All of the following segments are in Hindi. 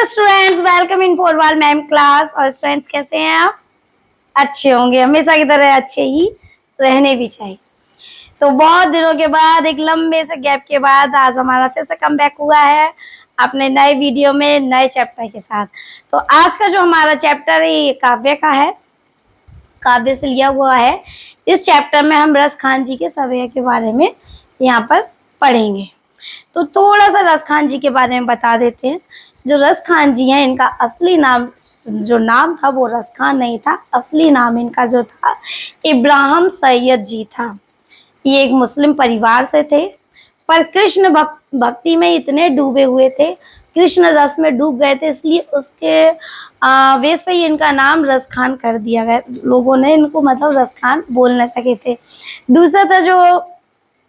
Students, welcome in Porwal ma'am class. और स्टूडेंट्स कैसे हैं आप? अच्छे होंगे, हमेशा की तरह अच्छे ही रहने भी चाहिए। तो बहुत दिनों के बाद, एक लंबे से गैप के बाद आज हमारा फिर से कमबैक हुआ है अपने नए वीडियो में नए चैप्टर के साथ। तो आज का जो हमारा चैप्टर है ये काव्य का है, काव्य से लिया हुआ है। इस चैप्टर में हम रस खान जी के सवैया के बारे में यहाँ पर पढ़ेंगे। तो थोड़ा सा रस खान जी के बारे में बता देते हैं। जो रस खान जी हैं, इनका असली नाम जो नाम था वो रस खान नहीं था। असली नाम इनका जो था इब्राहिम सैयद जी था। ये एक मुस्लिम परिवार से थे, पर कृष्ण भक्ति में इतने डूबे हुए थे, कृष्ण रस में डूब गए थे, इसलिए उसके बेस पे इनका नाम रस खान कर दिया गया। लोगों ने इनको मतलब रस खान बोलने लगे थे। दूसरा था जो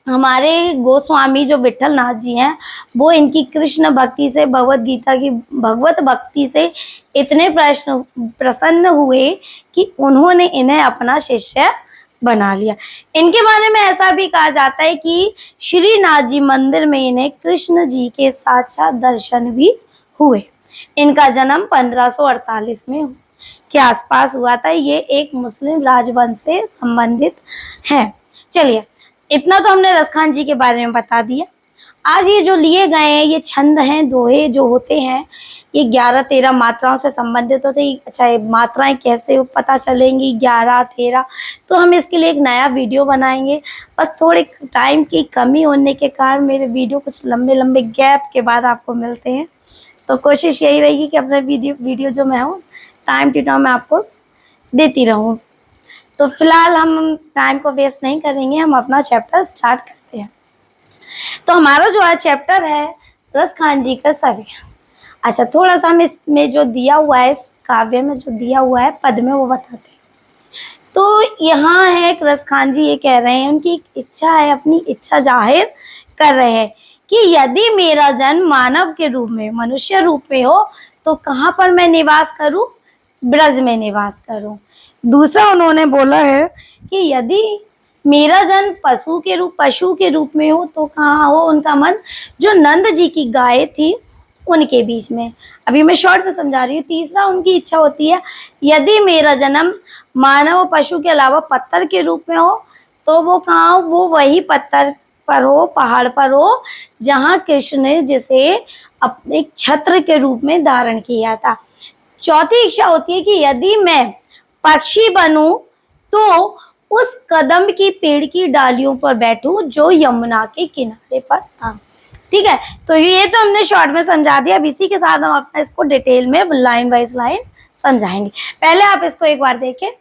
हमारे गोस्वामी जो विठल नाथ जी हैं, वो इनकी कृष्ण भक्ति से, भगवत भक्ति से इतने प्रसन्न हुए कि उन्होंने इन्हें अपना शिष्य बना लिया। इनके बारे में ऐसा भी कहा जाता है कि श्रीनाथ जी मंदिर में इन्हें कृष्ण जी के साक्षात दर्शन भी हुए। इनका जन्म 1548 में के आसपास हुआ था। ये एक मुस्लिम राजवंश से संबंधित है। चलिए, इतना तो हमने रस खान जी के बारे में बता दिया। आज ये जो लिए गए हैं ये छंद हैं, दोहे जो होते हैं, ये 11-13 मात्राओं से संबंधित होते हैं। अच्छा, ये मात्राएं कैसे पता चलेंगी 11-13, तो हम इसके लिए एक नया वीडियो बनाएंगे। बस थोड़े टाइम की कमी होने के कारण मेरे वीडियो कुछ लंबे लंबे गैप के बाद आपको मिलते हैं। तो कोशिश यही रहेगी कि अपना वीडियो जो मैं हूँ टाइम टू टाइम मैं आपको देती रहूँ। तो फिलहाल हम टाइम को वेस्ट नहीं करेंगे, हम अपना चैप्टर स्टार्ट करते हैं। तो हमारा जो आज चैप्टर है रस खान जी का सवैया। अच्छा, थोड़ा सा हम इसमें जो दिया हुआ है, इस काव्य में जो दिया हुआ है पद में, वो बताते हैं। तो यहाँ है रस खान जी ये कह रहे हैं, उनकी एक इच्छा है, अपनी इच्छा जाहिर कर रहे हैं कि यदि मेरा जन्म मानव के रूप में, मनुष्य रूप में हो तो कहाँ पर मैं निवास करूं? ब्रज में निवास करूं। दूसरा उन्होंने बोला है कि यदि मेरा जन्म पशु के रूप में हो तो कहाँ हो उनका मन? जो नंद जी की गाय थी उनके बीच में। अभी मैं शॉर्ट में समझा रही हूँ। तीसरा उनकी इच्छा होती है यदि मेरा जन्म मानव पशु के अलावा पत्थर के रूप में हो तो वो कहाँ हो? वो वही पत्थर पर हो, पहाड़ पर हो, जहाँ कृष्ण ने जिसे अपने छत्र के रूप में धारण किया था। चौथी इच्छा होती है कि यदि मैं पक्षी बनूं तो उस कदम की पेड़ की डालियों पर बैठूं जो यमुना के किनारे पर था। ठीक है, तो ये तो हमने शॉर्ट में समझा दिया। अब इसी के साथ हम अपना इसको डिटेल में लाइन वाइज लाइन समझाएंगे। पहले आप इसको एक बार देखिए।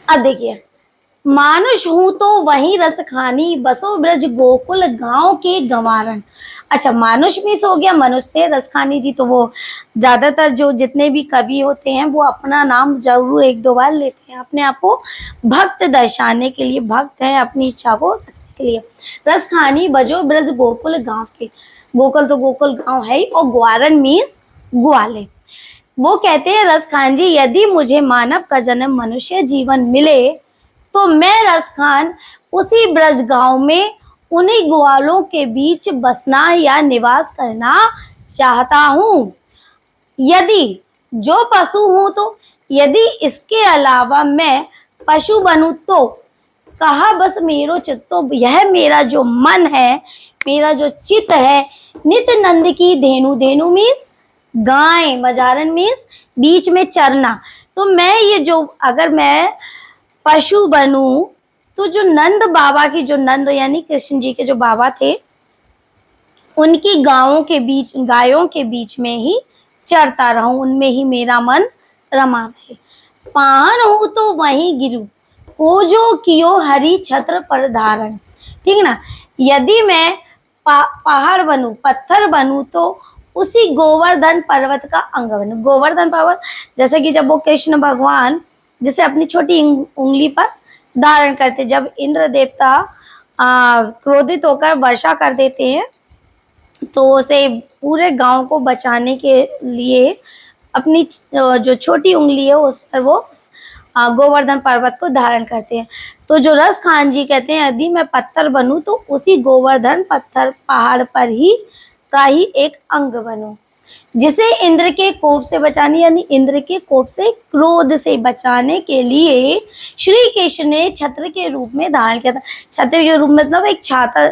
अब देखिए, मानुष हूं तो वही रस खानी, बसो ब्रज गोकुल गांव के गंवारन। अच्छा, मानुष मिस हो गया, मनुष्य से रस खानी जी। तो वो ज्यादातर जो जितने भी कवि होते हैं वो अपना नाम जरूर 1-2 बार लेते हैं, अपने आप को भक्त दर्शाने के लिए, भक्त है अपनी इच्छा को के लिए। रस खानी बजो ब्रज गोकुल गांव के, गोकुल तो गोकुल गांव है ही, और ग्वारन मीन्स ग्वाले। वो कहते हैं रस खान जी, यदि मुझे मानव का जन्म मनुष्य जीवन मिले तो मैं रस खान उसी ब्रज गांव में उन्हीं ग्वालों के बीच बसना या निवास करना चाहता हूँ। यदि जो पशु हूं तो, यदि इसके अलावा मैं पशु बनूं तो कहा बस मेरो चित्त। तो यह मेरा जो मन है, मेरा जो चित्त है, नित्य नंद की धेनु, धेनु मीन्स गाय, मजारन मीन्स बीच में चरना। तो मैं ये जो, अगर मैं पशु बनूं तो जो नंद बाबा की, जो नंद यानी कृष्ण जी के जो बाबा थे, उनकी गायों के बीच में ही चरता रहूं, उनमें ही मेरा मन रमा रहे। पाहन हूं तो वहीं गिरू, को जो कियो हरि छत्र पर धारण। ठीक ना, यदि मैं पहाड़ बनूं, पत्थर बनूं तो उसी गोवर्धन पर्वत का अंग बनूं। गोवर्धन पर्वत जैसे कि जब वो कृष्ण भगवान जिसे अपनी छोटी उंगली पर धारण करते, जब इंद्र देवता क्रोधित होकर वर्षा कर देते हैं तो उसे पूरे गांव को बचाने के लिए अपनी जो छोटी उंगली है उस पर वो गोवर्धन पर्वत को धारण करते हैं। तो जो रस खान जी कहते हैं यदि मैं पत्थर बनूं तो उसी गोवर्धन पत्थर पहाड़ पर ही का ही एक अंग बनूं, जिसे इंद्र के कोप से बचाने, यानी इंद्र के कोप से, क्रोध से बचाने के लिए श्री कृष्ण ने छत्र के रूप में धारण किया था। छत्र के रूप में मतलब एक छाता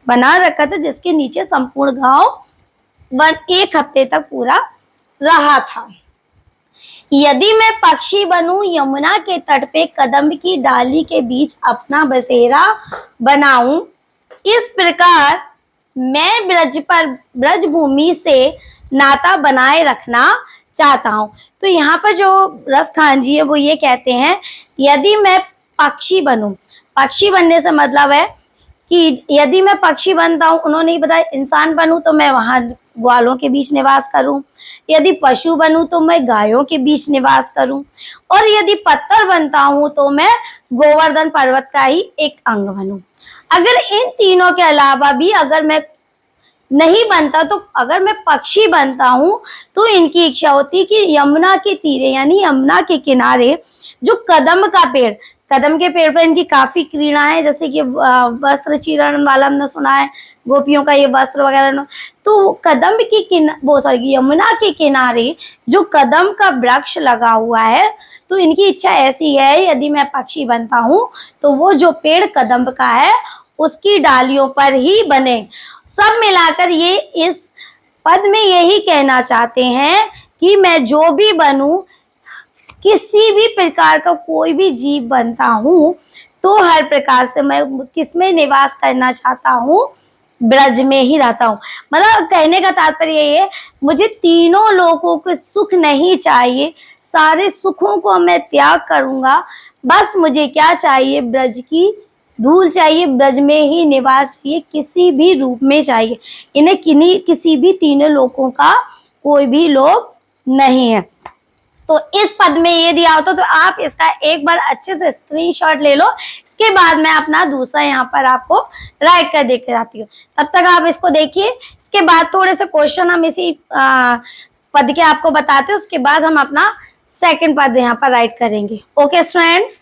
बना रखा था जिसके नीचे संपूर्ण गांव 1 हफ्ते तक पूरा रहा था। यदि मैं पक्षी बनूं, यमुना के तट पे कदम्ब की डाली के बीच अपना बसेरा बनाऊं, इस प्रकार मैं ब्रज भूमि से नाता बनाए रखना चाहता हूं। तो यहाँ पर जो रस खान जी है वो ये कहते हैं, यदि मैं पक्षी बनूं, पक्षी बनने से मतलब है कि यदि मैं पक्षी बनता हूँ, उन्होंने बताया इंसान बनूं तो मैं वहां ग्वालों के बीच निवास करूं, यदि पशु बनूं तो मैं गायों के बीच निवास करूं, और यदि पत्थर बनता हूं तो मैं गोवर्धन पर्वत का ही एक अंग बनूं। अगर इन तीनों के अलावा भी अगर मैं नहीं बनता, तो अगर मैं पक्षी बनता हूं तो इनकी इच्छा होती कि यमुना के तीरे, यानी यमुना के किनारे जो कदम्ब का पेड़, कदम के पेड़ पर इनकी काफी क्रीड़ा है, जैसे कि वस्त्र चीरण वाला हमने सुना है, गोपियों का ये वस्त्र वगैरह, तो कदम्ब की यमुना के किनारे जो कदम का वृक्ष लगा हुआ है, तो इनकी इच्छा ऐसी है यदि मैं पक्षी बनता हूं तो वो जो पेड़ कदम्ब का है उसकी डालियों पर ही बने। सब मिलाकर ये इस पद में यही कहना चाहते हैं कि मैं जो भी बनूं, किसी भी प्रकार का कोई भी जीव बनता हूं, तो हर प्रकार से मैं किसमें निवास करना चाहता हूं, ब्रज में ही रहता हूं। मतलब कहने का तात्पर्य ये है, मुझे तीनों लोगों के सुख नहीं चाहिए, सारे सुखों को मैं त्याग करूंगा, बस मुझे क्या चाहिए, ब्रज की धूल चाहिए, ब्रज में ही निवास चाहिए, किसी भी रूप में चाहिए, इन्हें किसी भी तीनों लोगों का कोई भी लोभ नहीं है। तो इस पद में ये दिया होता, तो आप इसका एक बार अच्छे से स्क्रीनशॉट ले लो, इसके बाद मैं अपना दूसरा यहाँ पर आपको राइट कर देकर आती हूँ, तब तक आप इसको देखिए। इसके बाद थोड़े से क्वेश्चन हम इसी पद के आपको बताते हैं, उसके बाद हम अपना सेकंड पद यहाँ पर राइट करेंगे। ओके स्टूडेंट्स,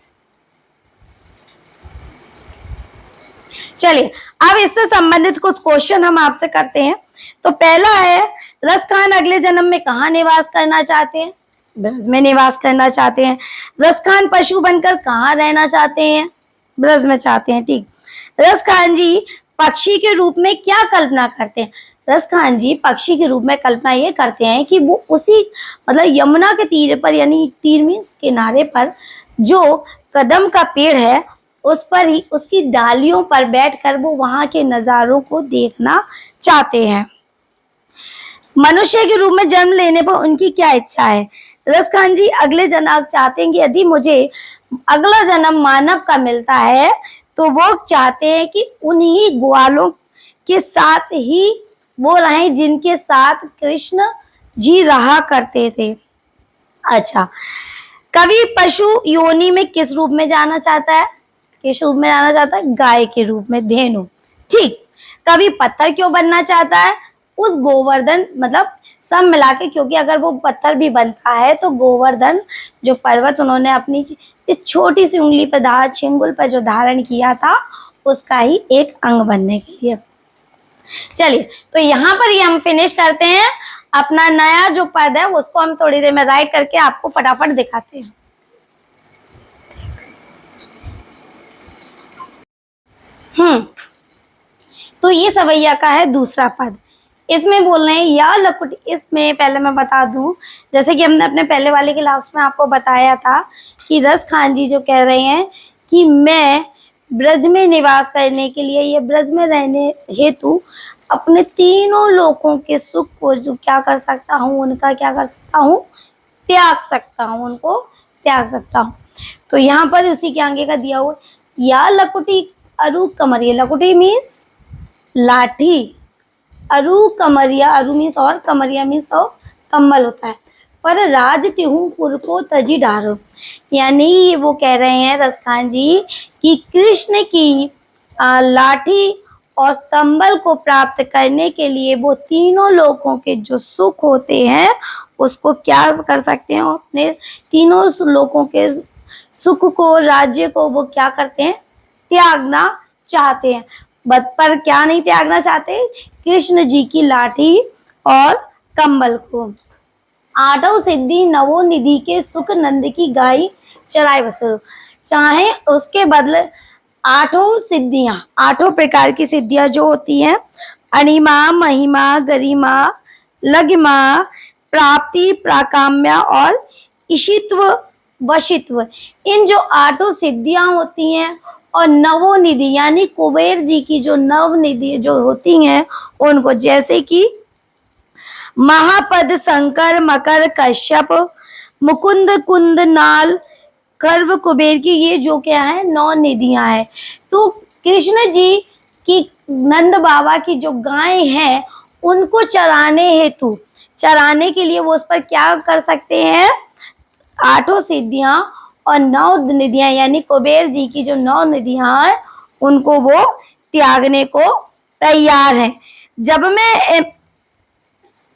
चलिए अब इससे संबंधित कुछ क्वेश्चन हम आपसे करते हैं। तो पहला है, रस खान अगले जन्म में कहाँ निवास करना चाहते हैं, ब्रज में निवास करना चाहते हैं। रस खान पशु बनकर कहाँ रहना चाहते हैं, ब्रज में चाहते हैं, ठीक। रस खान जी पक्षी के रूप में क्या कल्पना करते हैं, रस खान जी पक्षी के रूप में कल्पना ये करते हैं कि वो उसी मतलब यमुना के तीर पर, यानी तीर मीन्स किनारे पर जो कदम का पेड़ है उस पर ही, उसकी डालियों पर बैठकर वो वहां के नजारों को देखना चाहते हैं। मनुष्य के रूप में जन्म लेने पर उनकी क्या इच्छा है, रस खान जी अगले जन्म चाहते हैं कि यदि मुझे अगला जन्म मानव का मिलता है तो वो चाहते हैं कि उन्हीं ग्वालों के साथ ही वो रहें जिनके साथ कृष्ण जी रहा करते थे। अच्छा, कवि पशु योनि में किस रूप में जाना चाहता है, किस रूप में जाना चाहता है, गाय के रूप में, धेनु, ठीक। कवि पत्थर क्यों बनना चाहता है, उस गोवर्धन मतलब सब मिला के, क्योंकि अगर वो पत्थर भी बनता है तो गोवर्धन जो पर्वत उन्होंने अपनी इस छोटी सी उंगली पर छिंगुल पर जो धारण किया था उसका ही एक अंग बनने के लिए। चलिए तो यहाँ पर ही हम फिनिश करते हैं, अपना नया जो पद है उसको हम थोड़ी देर में राइट करके आपको फटाफट दिखाते हैं। तो ये सवैया का है दूसरा पद, इसमें बोल रहे हैं या लकुटी। इसमें पहले मैं बता दूं, जैसे कि हमने अपने पहले वाले के लास्ट में आपको बताया था कि रस खान जी जो कह रहे हैं कि मैं ब्रज में निवास करने के लिए, ये ब्रज में रहने हेतु अपने तीनों लोगों के सुख को जो क्या कर सकता हूँ, उनका क्या कर सकता हूँ, त्याग सकता हूँ, उनको त्याग सकता हूँ। तो यहाँ पर उसी के आगे का दिया हुआ, या लकुटी अरु कमरिया, लकुटी मीन्स लाठी, अरु कमरिया, अरु मीन्स और, कमरिया मीन्स और कम्बल होता है, पर राज तिहु पुर को तजी डारो, यानी वो कह रहे हैं रस खान जी कि कृष्ण की लाठी और कंबल को प्राप्त करने के लिए वो तीनों लोगों के जो सुख होते हैं उसको क्या कर सकते हैं, अपने तीनों लोगों के सुख को, राज्य को वो क्या करते हैं, त्यागना चाहते हैं। पर क्या नहीं त्यागना चाहते? कृष्ण जी की लाठी और कंबल को। आठों सिद्धि नवो निधि के सुख नंद की गाय चराए बसरो। चाहे उसके बदले आठों सिद्धियां, आठों प्रकार की सिद्धियां जो होती हैं, अणिमा, महिमा, गरिमा, लघिमा, प्राप्ति, प्राकाम्य और इशित्व, वशित्व, इन जो आठों सिद्धियां होती हैं और नवो निधि यानी कुबेर जी की जो नव निधि जो होती हैं उनको, जैसे कि महापद, शंकर, मकर, कश्यप, मुकुंद, कुंद, नाल, गर्भ, कुबेर की, ये जो क्या है 9 निधियां हैं। तो कृष्ण जी की, नंद बाबा की जो गाय हैं उनको चराने हेतु, चराने के लिए वो उस पर क्या कर सकते हैं? आठों सिद्धियां और 9 निधियां यानी कुबेर जी की जो 9 निधियां हैं उनको वो त्यागने को तैयार हैं। जब मैं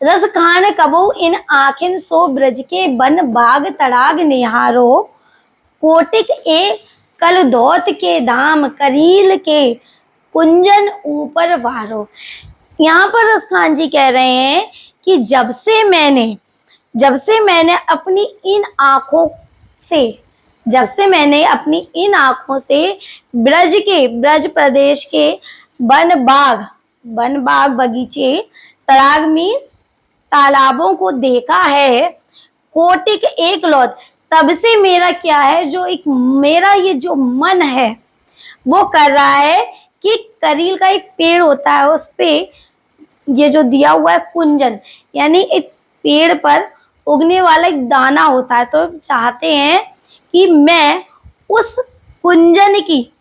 रस खान कबो इन आखिन सो ब्रज के बन बाग तड़ाग निहारो, कोटिक ए कल धोत के धाम करील के कुंजन ऊपर वारो। यहाँ पर रस खान जी कह रहे हैं कि जब से मैंने अपनी इन आंखों से, जब से मैंने अपनी इन आंखों से ब्रज प्रदेश के वन बाग बगीचे, तड़ाग मीन्स तालाबों को देखा है, कोटिक एक लौत, तब से मेरा क्या है, जो एक मेरा ये जो मन है वो कर रहा है कि करील का एक पेड़ होता है उस पे ये जो दिया हुआ है कुंजन, यानी एक पेड़ पर उगने वाला एक दाना होता है, तो चाहते हैं कि मैं उस कुंजन की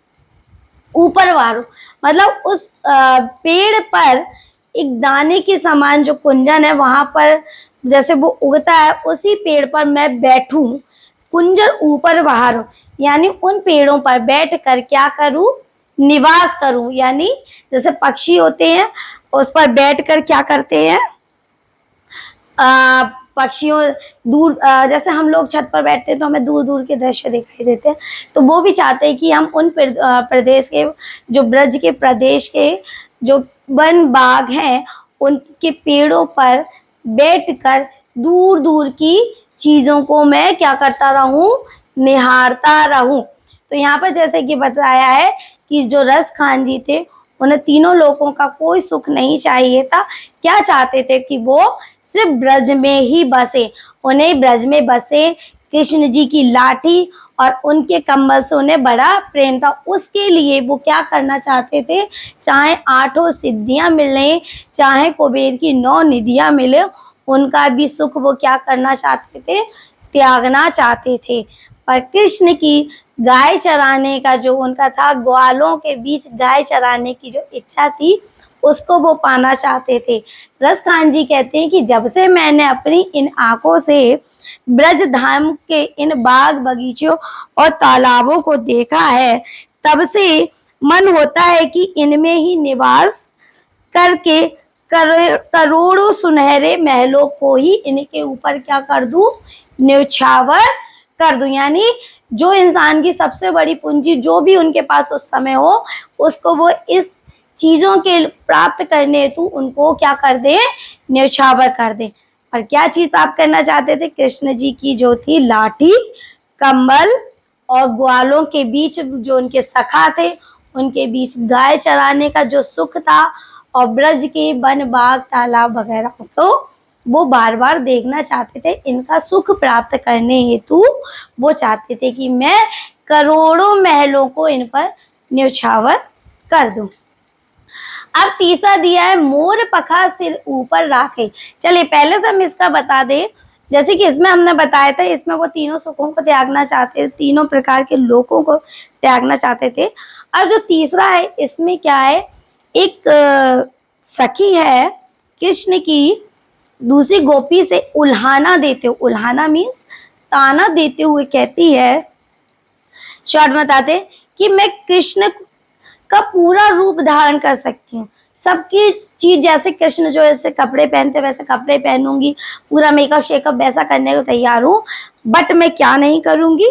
ऊपर वारूं, मतलब उस पेड़ पर एक दाने के समान जो कुंजन है वहां पर जैसे वो उगता है उसी पेड़ पर मैं बैठूं, कुंजन ऊपर बहारूं, यानी उन पेड़ों पर बैठ कर क्या करूं? निवास करूं। यानी जैसे पक्षी होते हैं उस पर बैठ कर क्या करते हैं? पक्षियों दूर, जैसे हम लोग छत पर बैठते हैं तो हमें दूर दूर के दृश्य दिखाई देते हैं, तो वो भी चाहते हैं कि हम उन प्रदेश के, जो ब्रज के प्रदेश के जो वन बाग हैं उनके पेड़ों पर बैठकर दूर दूर की चीजों को मैं क्या करता रहूं? निहारता रहूं। तो यहाँ पर जैसे कि बताया है कि जो रस खान जी थे उन्हें तीनों लोगों का कोई सुख नहीं चाहिए था। क्या चाहते थे? कि वो सिर्फ ब्रज में ही बसे, उन्हें ब्रज में बसे, कृष्ण जी की लाठी और उनके कम्बल से उन्हें बड़ा प्रेम था। उसके लिए वो क्या करना चाहते थे? चाहे आठों सिद्धियां मिले, चाहे कुबेर की 9 निधियां मिले, उनका भी सुख वो क्या करना चाहते थे? त्यागना चाहते थे। पर कृष्ण की गाय चराने का जो उनका था, ग्वालों के बीच गाय चराने की जो इच्छा थी उसको वो पाना चाहते थे। रस खान जी कहते हैं कि जब से मैंने अपनी इन आंखों से ब्रज धाम के इन बाग बगीचों और तालाबों को देखा है, तब से मन होता है कि इनमें ही निवास करके करोड़ों सुनहरे महलों को ही इनके ऊपर क्या कर दूं? न्यौछावर कर दूं। यानी जो इंसान की सबसे बड़ी पूंजी जो भी उनके पास उस समय हो, उसको वो इस चीजों के प्राप्त करने हेतु उनको क्या कर दे? न्यौछावर कर दे। और क्या चीज प्राप्त करना चाहते थे? कृष्ण जी की जो थी लाठी, कंबल और ग्वालों के बीच जो उनके सखा थे उनके बीच गाय चराने का जो सुख था और ब्रज के वन बाग तालाब वगैरह तो वो बार बार देखना चाहते थे। इनका सुख प्राप्त करने हेतु वो चाहते थे कि मैं करोड़ों महलों को इन पर न्यौछावर कर दूं। अब तीसरा दिया है मोर पखा सिर ऊपर राखे। चलिए पहले से हम इसका बता दें, जैसे कि इसमें हमने बताया था इसमें वो तीनों सुखों को त्यागना चाहते थे, तीनों प्रकार के लोगों को त्यागना चाहते थे। अब जो तीसरा है इसमें क्या है? एक सखी है कृष्ण की, दूसरी गोपी से उल्हाना देते हुए, उल्हाना मीन्स ताना देते हुए कहती है, शॉर्ट बताते कि मैं कृष्ण का पूरा रूप धारण कर सकती हूँ, सबकी चीज जैसे कृष्ण जो ऐसे कपड़े पहनते वैसे कपड़े पहनूंगी, पूरा मेकअप शेकअप वैसा करने को तैयार हूँ। बट मैं क्या नहीं करूंगी?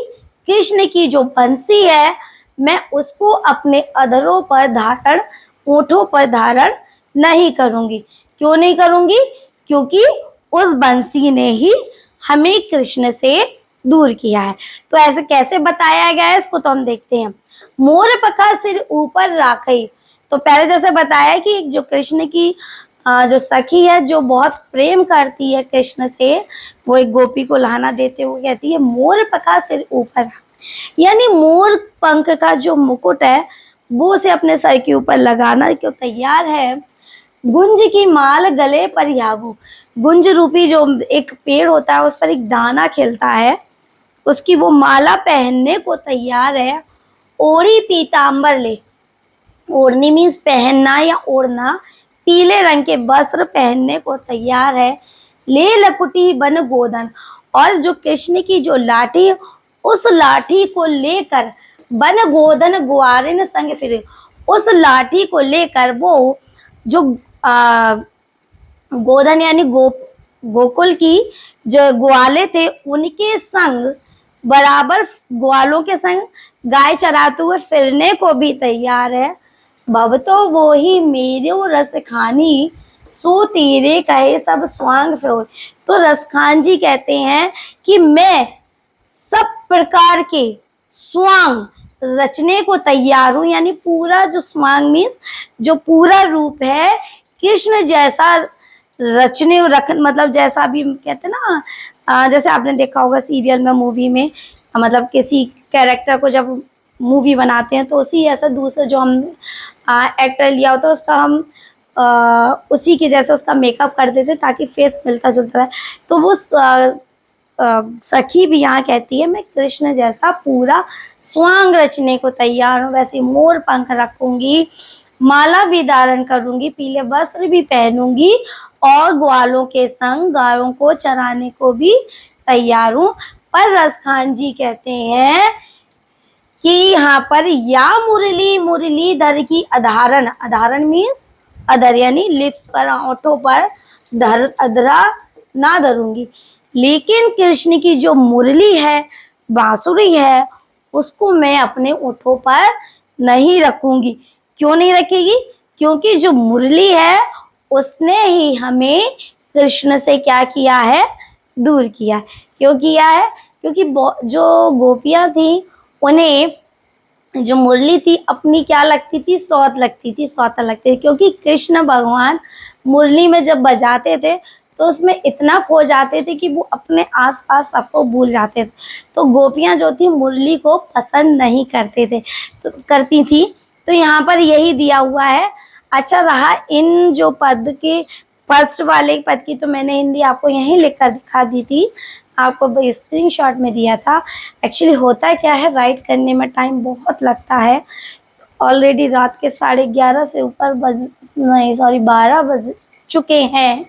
कृष्ण की जो बंसी है मैं उसको अपने अधरों पर धारण ओठों पर धारण नहीं करूंगी। क्यों नहीं करूंगी? क्योंकि उस बंसी ने ही हमें कृष्ण से दूर किया है। तो ऐसे कैसे बताया गया है इसको तो हम देखते हैं। मोर पखा सिर ऊपर राखई। तो पहले जैसे बताया कि जो कृष्ण की जो सखी है, जो बहुत प्रेम करती है कृष्ण से, वो एक गोपी को लहाना देते हुए कहती है मोर पखा सिर ऊपर, यानी मोर पंख का जो मुकुट है वो उसे अपने सर के ऊपर लगाना क्यों तैयार है। गुंज की माल गले पर यागू, गुंज रूपी जो एक पेड़ होता है उस पर एक दाना खिलता है, उसकी वो माला पहनने को तैयार है। ओढ़ी पीतांबर ले, ओढ़नी मीन्स पहनना या ओढ़ना, पीले रंग के वस्त्र पहनने को तैयार है। ले लकुटी बन गोदन, और जो कृष्ण की जो लाठी है उस लाठी को लेकर बन गोदन ग्वारिन संग फिरे, उस लाठी को लेकर वो जो गोधन यानी गोकुल की जो ग्वाले थे उनके संग बराबर, ग्वालों के संग गाय चराते हुए फिरने को भी तैयार है। भव तो वो ही मेरे रस खानी, सो तेरे कहे सब स्वांग फिरोए। तो रसखान जी कहते हैं कि मैं सब प्रकार के स्वांग रचने को तैयार हूं, यानी पूरा जो स्वांग मीन्स जो पूरा रूप है कृष्ण जैसा रचने रख, मतलब जैसा भी कहते हैं ना, जैसे आपने देखा होगा सीरियल में, मूवी में, मतलब किसी कैरेक्टर को जब मूवी बनाते हैं तो उसी ऐसा दूसरा जो हम एक्टर लिया होता है उसका हम उसी के जैसा उसका मेकअप कर देते ताकि फेस मिलता जुलता रहे। तो वो सखी भी यहाँ कहती है मैं कृष्ण जैसा पूरा स्वांग रचने को तैयार हूँ, वैसे मोर पंख रखूंगी, माला भी धारण करूंगी, पीले वस्त्र भी पहनूंगी और ग्वालों के संग गायों को चराने को भी तैयार हूँ। पर रसखान जी कहते हैं कि यहाँ पर या मुरली मुरलीधर की अधारण, अधारण मीन्स अधर यानी लिप्स पर, ओठों पर धर अधरा ना धरूंगी, लेकिन कृष्ण की जो मुरली है, बांसुरी है, उसको मैं अपने ओठों पर नहीं रखूंगी। क्यों नहीं रखेगी? क्योंकि जो मुरली है उसने ही हमें कृष्ण से क्या किया है? दूर किया है। क्यों किया है? क्योंकि जो गोपियां थी उन्हें जो मुरली थी अपनी क्या लगती थी? सौत लगती थी, सौता लगती थी, क्योंकि कृष्ण भगवान मुरली में जब बजाते थे तो उसमें इतना खो जाते थे कि वो अपने आसपास सबको भूल जाते थे। तो गोपियां जो थी मुरली को पसंद नहीं करते थे, तो करती थी। तो यहाँ पर यही दिया हुआ है। अच्छा रहा इन जो पद के फर्स्ट वाले पद की तो मैंने हिंदी आपको यहीं लिख कर दिखा दी थी, आपको स्क्रीनशॉट में दिया था। एक्चुअली होता क्या है, राइट करने में टाइम बहुत लगता है। ऑलरेडी रात के 11:30 से ऊपर बज नहीं सॉरी 12 बज चुके हैं,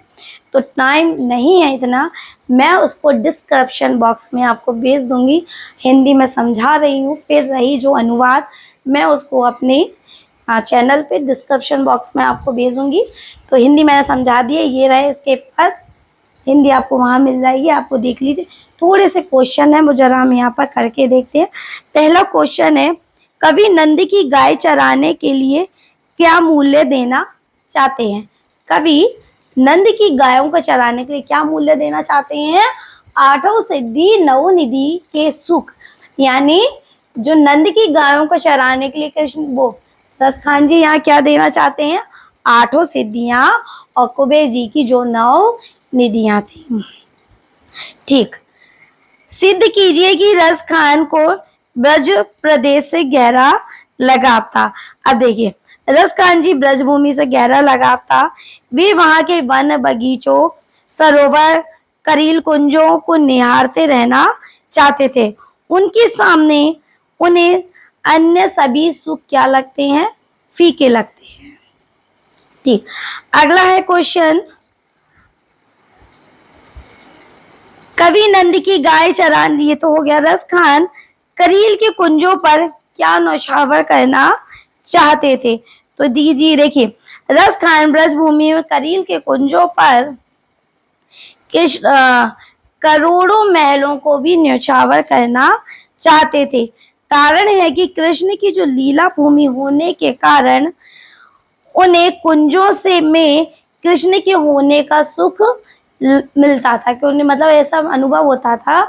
तो टाइम नहीं है इतना। मैं उसको डिस्क्रिप्शन बॉक्स में आपको भेज दूंगी, हिंदी में समझा रही हूँ, फिर रही जो अनुवाद मैं उसको अपने चैनल पे डिस्क्रिप्शन बॉक्स में आपको भेजूंगी। तो हिंदी मैंने समझा दी है, ये रहे इसके पद, हिंदी आपको वहाँ मिल जाएगी, आपको देख लीजिए। थोड़े से क्वेश्चन है वो जरा हम यहाँ पर करके देखते हैं। पहला क्वेश्चन है, कवि नंद की गाय चराने के लिए क्या मूल्य देना चाहते हैं? कवि नंद की गायों को चराने के लिए क्या मूल्य देना चाहते हैं? आठों सिद्धि नौ निधि के सुख, यानी जो नंद की गायों को चराने के लिए कृष्ण वो रसखान जी यहाँ क्या देना चाहते हैं? आठों सिद्धियां और कुबेर जी की जो 9 निधियां थी। ठीक, सिद्ध कीजिए कि रसखान को ब्रज प्रदेश से गहरा लगाव था। अब देखिए रसखान जी ब्रजभूमि से गहरा लगाव था। वे वहां के वन बगीचों, सरोवर, करील कुंजों को निहारते रहना चाहते थे। उनके सामने उन्हें अन्य सभी सुख क्या लगते हैं? फीके लगते हैं। ठीक, अगला है क्वेश्चन, कवि नंद की गाय चरान, ये तो हो गया। रसखान करील के कुंजों पर क्या नौछावर करना चाहते थे? तो दीजिए देखिए, रसखान ब्रजभूमि में करील के कुंजों पर करोड़ों महलों को भी न्यौछावर करना चाहते थे। कारण है कि कृष्ण की जो लीला भूमि होने के कारण उन्हें कुंजों से में कृष्ण के होने का सुख मिलता था, कि उन्हें मतलब ऐसा अनुभव होता था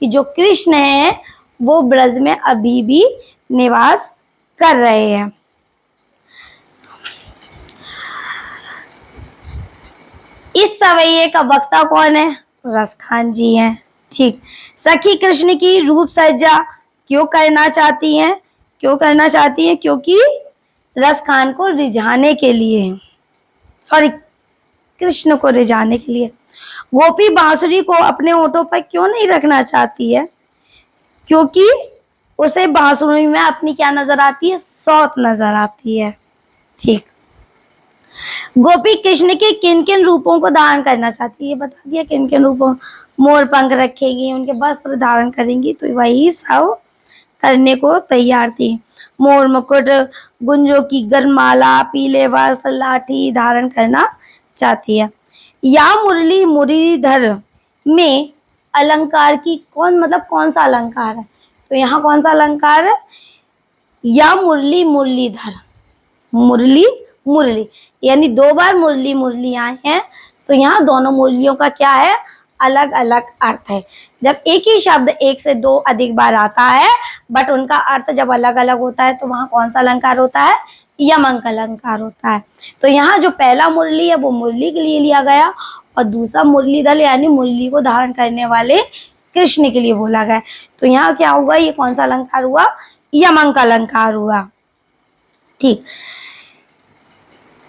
कि जो कृष्ण है वो ब्रज में अभी भी निवास कर रहे हैं। इस सवैये का वक्ता कौन है? रसखान जी हैं। ठीक। सखी कृष्ण की रूप सज्जा क्यों करना चाहती हैं? क्यों करना चाहती हैं? क्योंकि रसखान को रिझाने के लिए, सॉरी, कृष्ण को रिझाने के लिए। गोपी बांसुरी को अपने होठों पर क्यों नहीं रखना चाहती है? क्योंकि उसे बांसुरी में अपनी क्या नजर आती है? सौत नजर आती है। ठीक। गोपी कृष्ण के किन किन रूपों को धारण करना चाहती है? ये बता दिया किन किन रूपों। मोर पंख रखेगी, उनके वस्त्र धारण करेंगी, तो वही सब करने को तैयार थी। मोर मुकुट, गुंजों की गरमाला, पीले वस्त्र, लाठी धारण करना चाहती है। या मुरली मुरलीधर में अलंकार की कौन सा अलंकार है? तो यहाँ कौन सा अलंकार है? या मुरली मुरलीधर, मुरली मुरली, यानी 2 बार मुरली मुरली आए हैं, तो यहाँ दोनों मुरलियों का क्या है? अलग अलग अर्थ है। जब एक ही शब्द 1 से 2 अधिक बार आता है बट उनका अर्थ जब अलग अलग होता है तो वहां कौन सा अलंकार होता है? यमक अलंकार होता है। तो यहाँ जो पहला मुरली है वो मुरली के लिए लिया गया और दूसरा मुरलीधर यानी मुरली को धारण करने वाले कृष्ण के लिए बोला गया। तो यहाँ क्या हुआ? ये कौन सा अलंकार हुआ? यमक अलंकार हुआ। ठीक।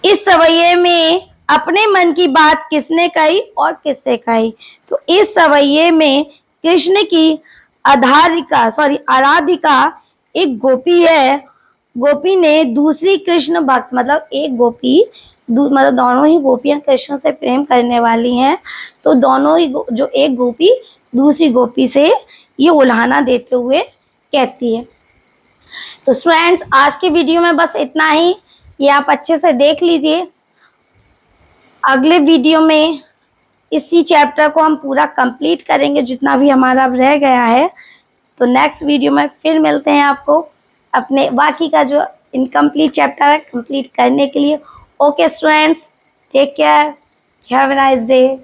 इस सवैये में अपने मन की बात किसने कही और किससे कही? तो इस सवैये में कृष्ण की आराधिका एक गोपी है। गोपी ने दूसरी कृष्ण भक्त, मतलब एक गोपी, मतलब दोनों ही गोपियां कृष्ण से प्रेम करने वाली हैं, तो दोनों ही जो एक गोपी दूसरी गोपी से ये उल्हाना देते हुए कहती है। तो स्टूडेंट्स, आज के वीडियो में बस इतना ही। ये आप अच्छे से देख लीजिए। अगले वीडियो में इसी चैप्टर को हम पूरा कंप्लीट करेंगे, जितना भी हमारा रह गया है। तो नेक्स्ट वीडियो में फिर मिलते हैं आपको अपने बाकी का जो इनकम्प्लीट चैप्टर है कंप्लीट करने के लिए। Okay students, take care, have a nice day.